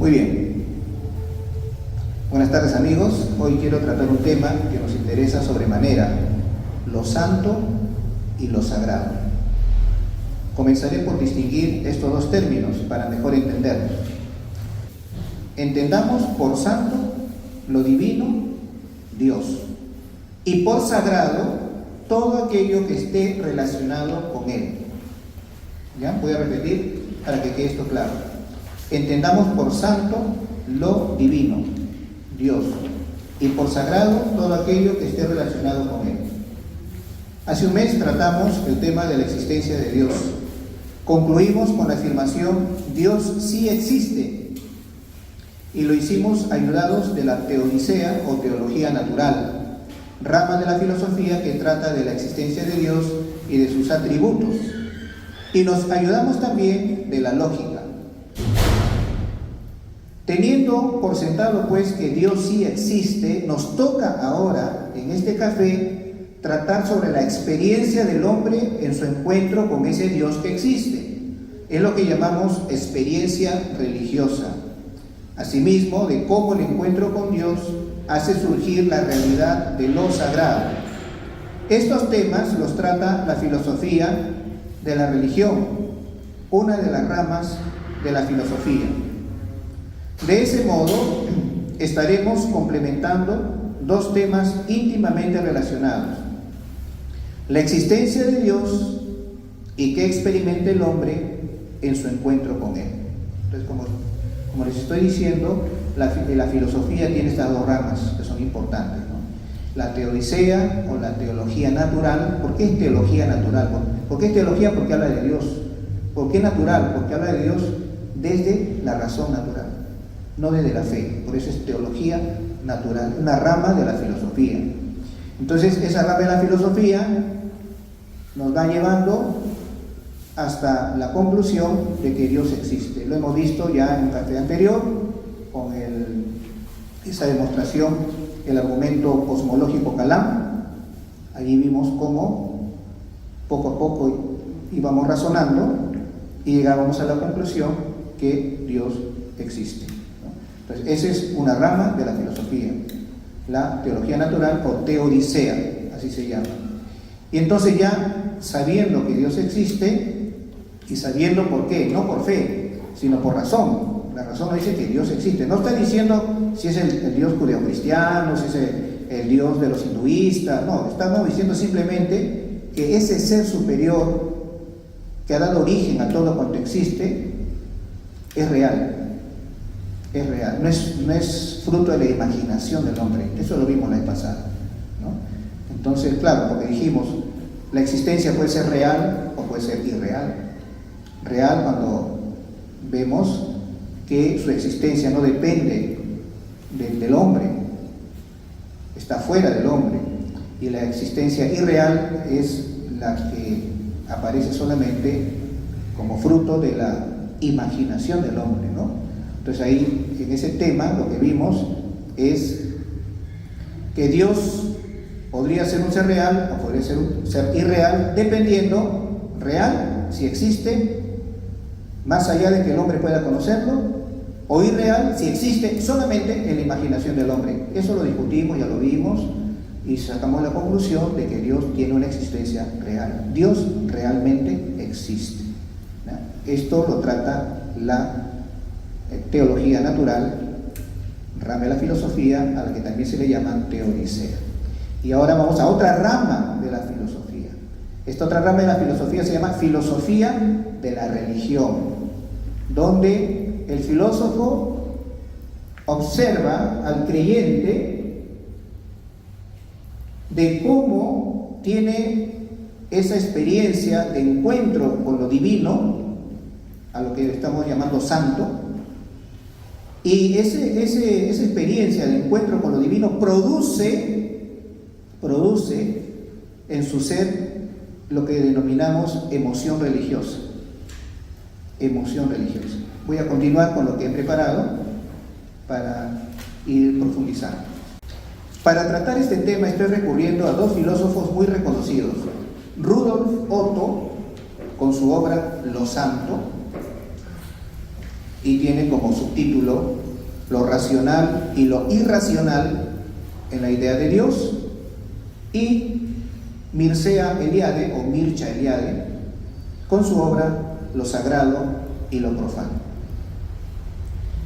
Muy bien. Buenas tardes, amigos. Hoy quiero tratar un tema que nos interesa sobremanera: lo santo y lo sagrado. Comenzaré por distinguir estos dos términos para mejor entenderlos. Entendamos por santo lo divino, Dios, y por sagrado todo aquello que esté relacionado con Él. ¿Ya? Voy a repetir para que quede esto claro. Entendamos por santo lo divino, Dios, y por sagrado todo aquello que esté relacionado con Él. Hace un mes tratamos el tema de la existencia de Dios. Concluimos con la afirmación: Dios sí existe, y lo hicimos ayudados de la teodicea o teología natural, rama de la filosofía que trata de la existencia de Dios y de sus atributos, y nos ayudamos también de la lógica. Teniendo por sentado pues que Dios sí existe, nos toca ahora en este café tratar sobre la experiencia del hombre en su encuentro con ese Dios que existe. Es lo que llamamos experiencia religiosa. Asimismo, de cómo el encuentro con Dios hace surgir la realidad de lo sagrado. Estos temas los trata la filosofía de la religión, una de las ramas de la filosofía. De ese modo, estaremos complementando dos temas íntimamente relacionados: la existencia de Dios y qué experimenta el hombre en su encuentro con Él. Entonces, como les estoy diciendo, la filosofía tiene estas dos ramas que son importantes, ¿no? La teodicea o la teología natural. ¿Por qué es teología natural? ¿Por qué es teología? Porque habla de Dios. ¿Por qué natural? Porque habla de Dios desde la razón natural, no desde la fe. Por eso es teología natural, una rama de la filosofía. Entonces, esa rama de la filosofía nos va llevando hasta la conclusión de que Dios existe. Lo hemos visto ya en un café anterior con esa demostración, el argumento cosmológico Kalam. Allí vimos cómo poco a poco íbamos razonando y llegábamos a la conclusión que Dios existe, ¿no? Entonces, esa es una rama de la filosofía, la teología natural o teodicea, así se llama. Y entonces, ya sabiendo que Dios existe y sabiendo por qué, no por fe, sino por razón. La razón no dice que Dios existe. No está diciendo si es el Dios judeocristiano, si es el Dios de los hinduistas. No, estamos diciendo simplemente que ese ser superior que ha dado origen a todo cuanto existe es real. Es real, no es fruto de la imaginación del hombre. Eso lo vimos la vez pasada, ¿no? Entonces, claro, porque dijimos, la existencia puede ser real o puede ser irreal. Real cuando vemos que su existencia no depende del hombre, está fuera del hombre, y la existencia irreal es la que aparece solamente como fruto de la imaginación del hombre, ¿no? Entonces ahí, en ese tema, lo que vimos es que Dios podría ser un ser real o podría ser un ser irreal, dependiendo, real, si existe, más allá de que el hombre pueda conocerlo, o irreal, si existe solamente en la imaginación del hombre. Eso lo discutimos, ya lo vimos, y sacamos la conclusión de que Dios tiene una existencia real. Dios realmente existe, ¿no? Esto lo trata la teología natural, rama de la filosofía, a la que también se le llama teodicea. Y ahora vamos a otra rama de la filosofía. Esta otra rama de la filosofía se llama filosofía de la religión, donde el filósofo observa al creyente de cómo tiene esa experiencia de encuentro con lo divino, a lo que estamos llamando santo, y esa experiencia de encuentro con lo divino produce en su ser lo que denominamos emoción religiosa. Emoción religiosa. Voy a continuar con lo que he preparado para ir profundizando. Para tratar este tema estoy recurriendo a dos filósofos muy reconocidos: Rudolf Otto, con su obra Lo Santo, y tiene como subtítulo lo racional y lo irracional en la idea de Dios, y Mircea Eliade o Mircea Eliade con su obra Lo sagrado y lo profano.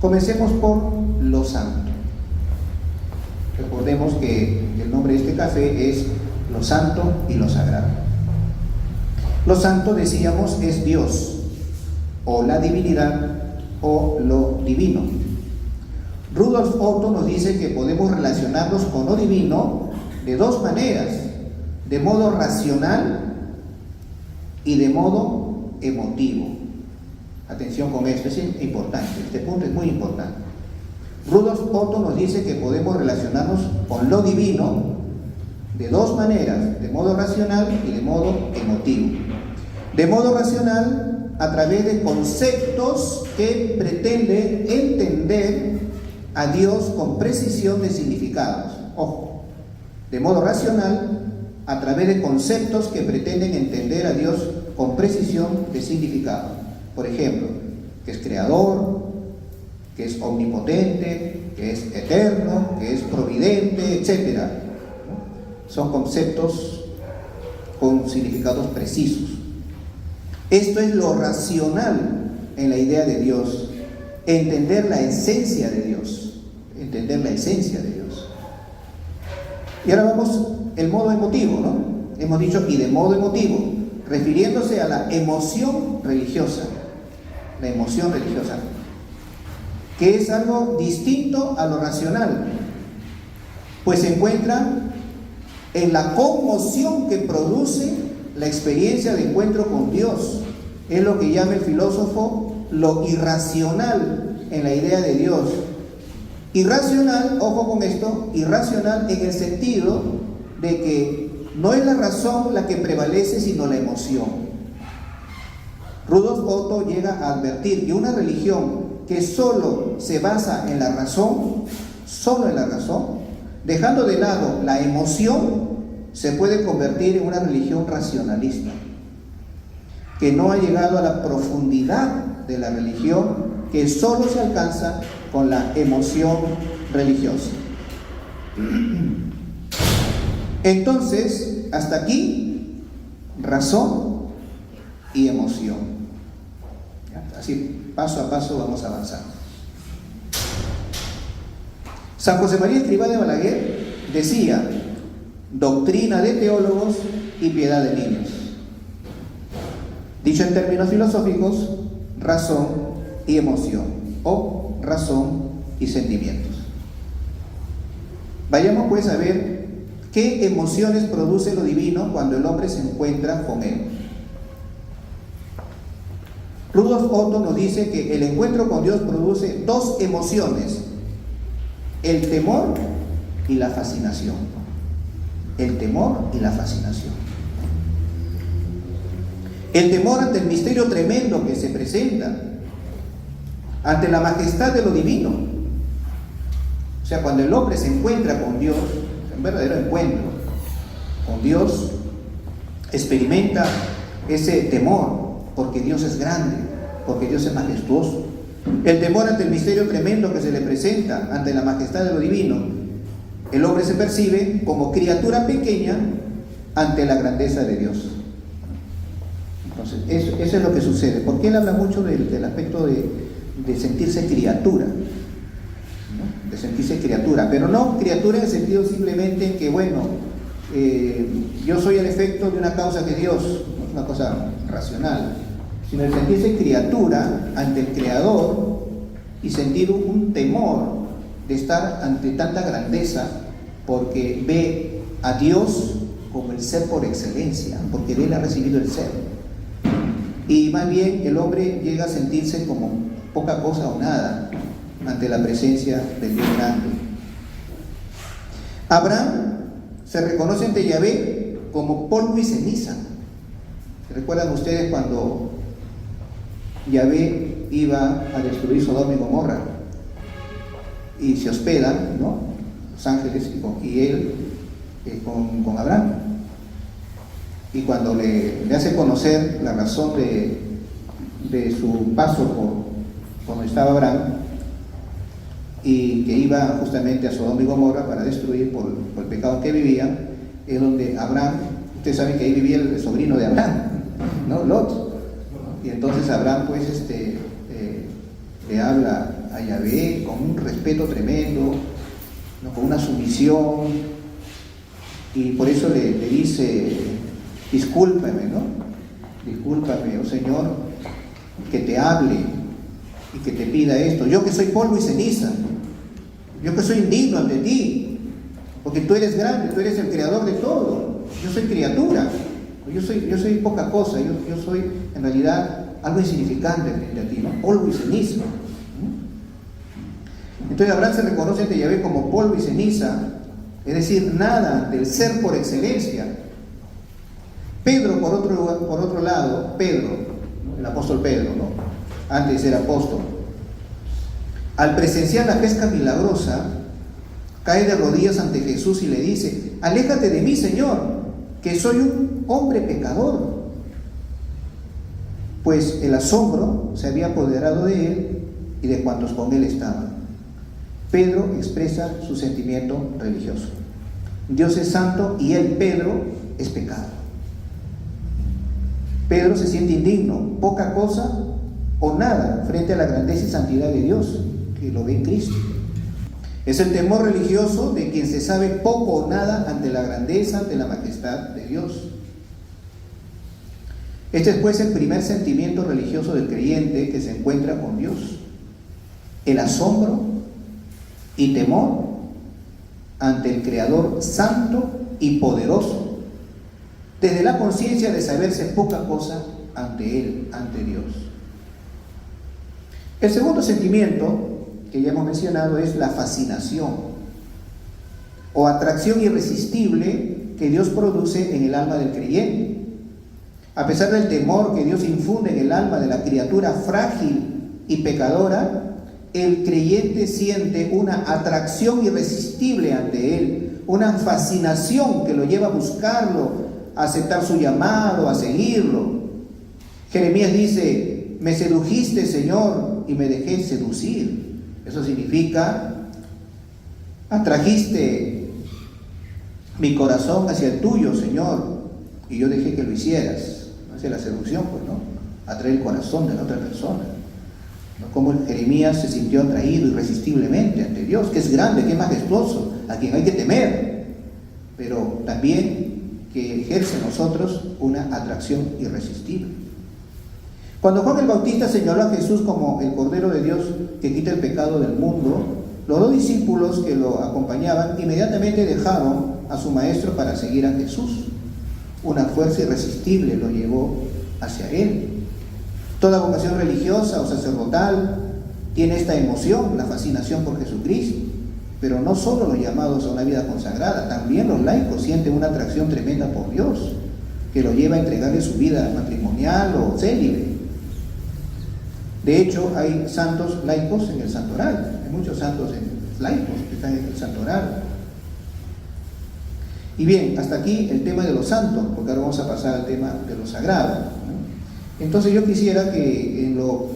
Comencemos por lo santo. Recordemos que el nombre de este café es Lo santo y lo sagrado. Lo santo, decíamos, es Dios, o la divinidad, o lo divino. Rudolf Otto nos dice que podemos relacionarnos con lo divino de dos maneras: de modo racional y de modo emotivo. Atención con esto, es importante, este punto es muy importante. Rudolf Otto nos dice que podemos relacionarnos con lo divino de dos maneras: de modo racional y de modo emotivo. De modo racional, a través de conceptos que pretenden entender a Dios con precisión de significados. Ojo, de modo racional, a través de conceptos que pretenden entender a Dios con precisión de significado. Por ejemplo, que es creador, que es omnipotente, que es eterno, que es providente, etc. Son conceptos con significados precisos. Esto es lo racional en la idea de Dios, entender la esencia de Dios, entender la esencia de Dios. Y ahora vamos el modo emotivo, ¿no? Hemos dicho, y de modo emotivo, refiriéndose a la emoción religiosa, que es algo distinto a lo racional, pues se encuentra en la conmoción que produce la experiencia de encuentro con Dios. Es lo que llama el filósofo lo irracional en la idea de Dios. Irracional, ojo con esto, irracional en el sentido de que no es la razón la que prevalece, sino la emoción. Rudolf Otto llega a advertir que una religión que solo se basa en la razón, solo en la razón, dejando de lado la emoción, se puede convertir en una religión racionalista, que no ha llegado a la profundidad de la religión, que solo se alcanza con la emoción religiosa. Entonces, hasta aquí, razón y emoción. Así, paso a paso vamos avanzando. San José María Escrivá de Balaguer decía: doctrina de teólogos y piedad de niños. Dicho en términos filosóficos, razón y emoción, o razón y sentimientos. Vayamos pues a ver qué emociones produce lo divino cuando el hombre se encuentra con él. Rudolf Otto nos dice que el encuentro con Dios produce dos emociones: el temor y la fascinación. El temor y la fascinación. El temor ante el misterio tremendo que se presenta, ante la majestad de lo divino. O sea, cuando el hombre se encuentra con Dios, un verdadero encuentro con Dios, experimenta ese temor, porque Dios es grande, porque Dios es majestuoso. El temor ante el misterio tremendo que se le presenta, ante la majestad de lo divino. El hombre se percibe como criatura pequeña ante la grandeza de Dios. Entonces, eso es lo que sucede. Porque él habla mucho del aspecto de sentirse criatura, ¿no? De sentirse criatura, pero no criatura en el sentido simplemente que, bueno, yo soy el efecto de una causa que Dios, no es una cosa racional, sino el sentirse criatura ante el Creador y sentir un temor de estar ante tanta grandeza, porque ve a Dios como el ser por excelencia, porque de él ha recibido el ser. Y más bien el hombre llega a sentirse como poca cosa o nada ante la presencia del Dios grande. Abraham se reconoce ante Yahvé como polvo y ceniza. ¿Recuerdan ustedes cuando Yahvé iba a destruir Sodoma y Gomorra? Y se hospedan, ¿no?, los ángeles y él con Abraham. Y cuando le hace conocer la razón de su paso cuando estaba Abraham, y que iba justamente a Sodoma y Gomorra para destruir por el pecado que vivían, es donde Abraham, ustedes saben que ahí vivía el sobrino de Abraham, ¿no? Lot. Y entonces Abraham pues le habla a Yahvé con un respeto tremendo, ¿no? Con una sumisión, y por eso le dice: discúlpame, ¿no? Discúlpame, oh Señor, que te hable y que te pida esto. Yo que soy polvo y ceniza, yo que soy indigno ante ti, porque tú eres grande, tú eres el creador de todo. Yo soy criatura, yo soy poca cosa, yo soy en realidad algo insignificante frente a ti, ¿no? Polvo y ceniza. Entonces Abraham se reconoce ante Yahvé como polvo y ceniza, es decir, nada del ser por excelencia. Pedro, por otro lado, Pedro, el apóstol Pedro, ¿no? Antes de ser apóstol, al presenciar la pesca milagrosa, cae de rodillas ante Jesús y le dice: aléjate de mí, Señor, que soy un hombre pecador. Pues el asombro se había apoderado de él y de cuantos con él estaban. Pedro expresa su sentimiento religioso. Dios es santo y él, Pedro, es pecado. Pedro se siente indigno, poca cosa o nada frente a la grandeza y santidad de Dios, que lo ve en Cristo. Es el temor religioso de quien se sabe poco o nada ante la grandeza, ante la majestad de Dios. Este es pues el primer sentimiento religioso del creyente que se encuentra con Dios: el asombro y temor ante el Creador santo y poderoso, desde la conciencia de saberse poca cosa ante Él, ante Dios. El segundo sentimiento que ya hemos mencionado es la fascinación o atracción irresistible que Dios produce en el alma del creyente. A pesar del temor que Dios infunde en el alma de la criatura frágil y pecadora, el creyente siente una atracción irresistible ante Él, una fascinación que lo lleva a buscarlo, a aceptar su llamado, a seguirlo. Jeremías dice: me sedujiste, Señor, y me dejé seducir. Eso significa: atrajiste mi corazón hacia el tuyo, Señor, y yo dejé que lo hicieras. Hacia la seducción, pues, ¿no? Atrae el corazón de la otra persona, ¿no? Como Jeremías se sintió atraído irresistiblemente ante Dios, que es grande, que es majestuoso, a quien hay que temer, pero también que ejerce en nosotros una atracción irresistible. Cuando Juan el Bautista señaló a Jesús como el Cordero de Dios que quita el pecado del mundo, los dos discípulos que lo acompañaban inmediatamente dejaron a su maestro para seguir a Jesús. Una fuerza irresistible lo llevó hacia Él. Toda vocación religiosa o sacerdotal tiene esta emoción, la fascinación por Jesucristo. Pero no solo los llamados a una vida consagrada, también los laicos sienten una atracción tremenda por Dios, que lo lleva a entregarle su vida matrimonial o célibe. De hecho, hay santos laicos en el santoral, hay muchos santos laicos que están en el santoral. Y bien, hasta aquí el tema de los santos, porque ahora vamos a pasar al tema de lo sagrado, ¿no? Entonces yo quisiera que en lo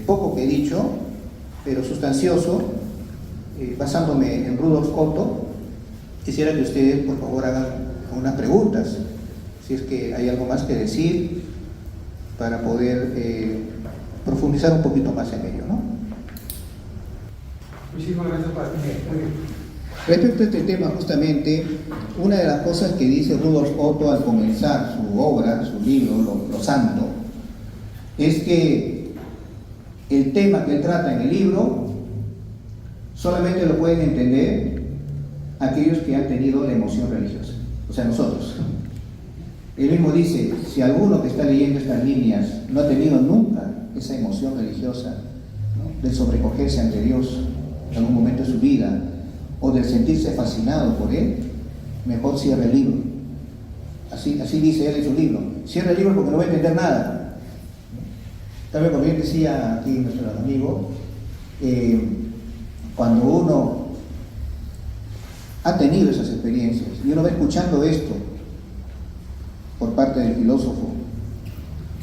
poco que he dicho, pero sustancioso, basándome en Rudolf Otto, quisiera que ustedes por favor hagan unas preguntas, si es que hay algo más que decir, para poder profundizar un poquito más en ello, ¿no? Muchísimas gracias, Padre. Respecto a este tema, justamente, una de las cosas que dice Rudolf Otto al comenzar su obra, su libro, Lo Santo, es que el tema que él trata en el libro solamente lo pueden entender aquellos que han tenido la emoción religiosa, o sea, nosotros. Él mismo dice: si alguno que está leyendo estas líneas no ha tenido nunca esa emoción religiosa, ¿no?, del sobrecogerse ante Dios en algún momento de su vida, o del sentirse fascinado por Él, mejor cierre el libro. Así dice él en su libro: cierre el libro porque no va a entender nada. Tal vez, como bien decía aquí nuestro amigo, cuando uno ha tenido esas experiencias y uno va escuchando esto por parte del filósofo,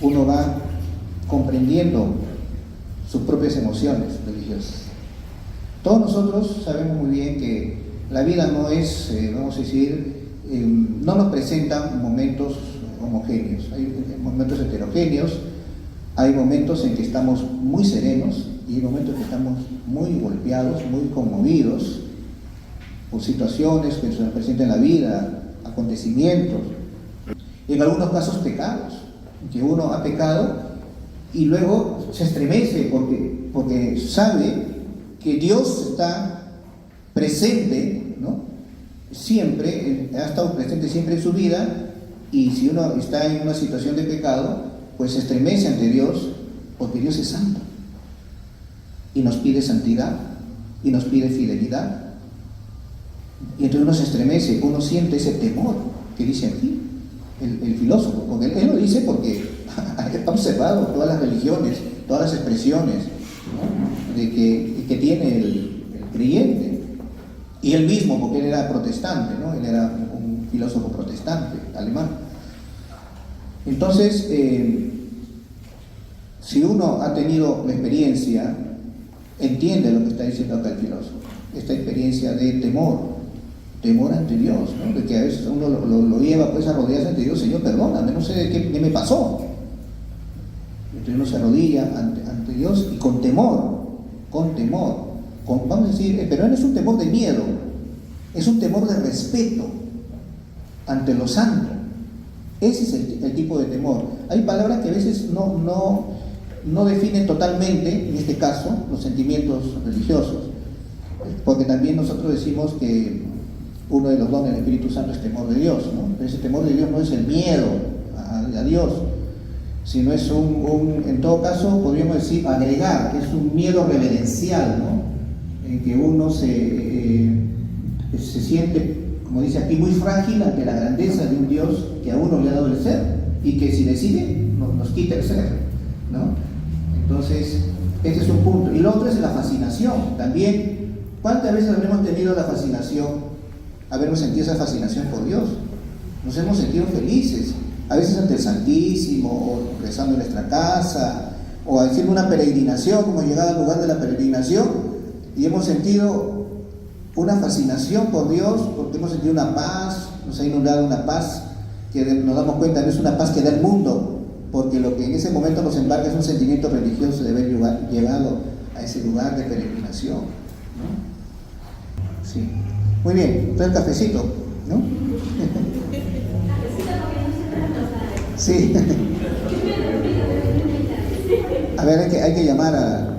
uno va comprendiendo sus propias emociones religiosas. Todos nosotros sabemos muy bien que la vida no es, vamos a decir, no nos presentan momentos homogéneos, hay momentos heterogéneos, hay momentos en que estamos muy serenos y hay momentos en que estamos muy golpeados, muy conmovidos por situaciones que se nos presentan en la vida, acontecimientos, en algunos casos pecados, que uno ha pecado y luego se estremece porque sabe que Dios está presente, ¿no? Siempre, ha estado presente siempre en su vida, y si uno está en una situación de pecado, pues se estremece ante Dios, porque Dios es santo y nos pide santidad y nos pide fidelidad, y entonces uno se estremece, uno siente ese temor que dice aquí el filósofo, porque él lo dice porque ha observado todas las religiones, todas las expresiones, ¿no?, que tiene el creyente, y él mismo, porque él era protestante, ¿no? Él era un filósofo protestante alemán. Entonces, si uno ha tenido la experiencia, entiende lo que está diciendo acá el filósofo, esta experiencia de temor ante Dios, ¿no? De que a veces uno lo lleva pues a rodearse ante Dios. Señor, perdóname, no sé de qué me pasó. Entonces uno se arrodilla ante Dios y con temor, vamos a decir, pero no es un temor de miedo, es un temor de respeto ante lo santo. Ese es el tipo de temor. Hay palabras que a veces no definen totalmente, en este caso, los sentimientos religiosos, porque también nosotros decimos que uno de los dones del Espíritu Santo es temor de Dios, ¿no? Pero ese temor de Dios no es el miedo a Dios, sino es en todo caso, podríamos decir, agregar, que es un miedo reverencial, ¿no? En que uno se siente, como dice aquí, muy frágil ante la grandeza de un Dios que a uno le ha dado el ser, y que si decide, nos quita el ser, ¿no? Entonces, este es un punto. Y lo otro es la fascinación. También, ¿cuántas veces habremos tenido la fascinación, habernos sentido esa fascinación por Dios? Nos hemos sentido felices, a veces ante el Santísimo, o rezando en nuestra casa, o haciendo una peregrinación, como llegado al lugar de la peregrinación, y hemos sentido una fascinación por Dios, porque hemos sentido una paz, nos ha inundado una paz que nos damos cuenta no es una paz que da el mundo, porque lo que en ese momento nos embarca es un sentimiento religioso de haber llegado a ese lugar de peregrinación, ¿no? Sí. Muy bien, trae el cafecito, ¿no? Sí. A ver, hay que llamar a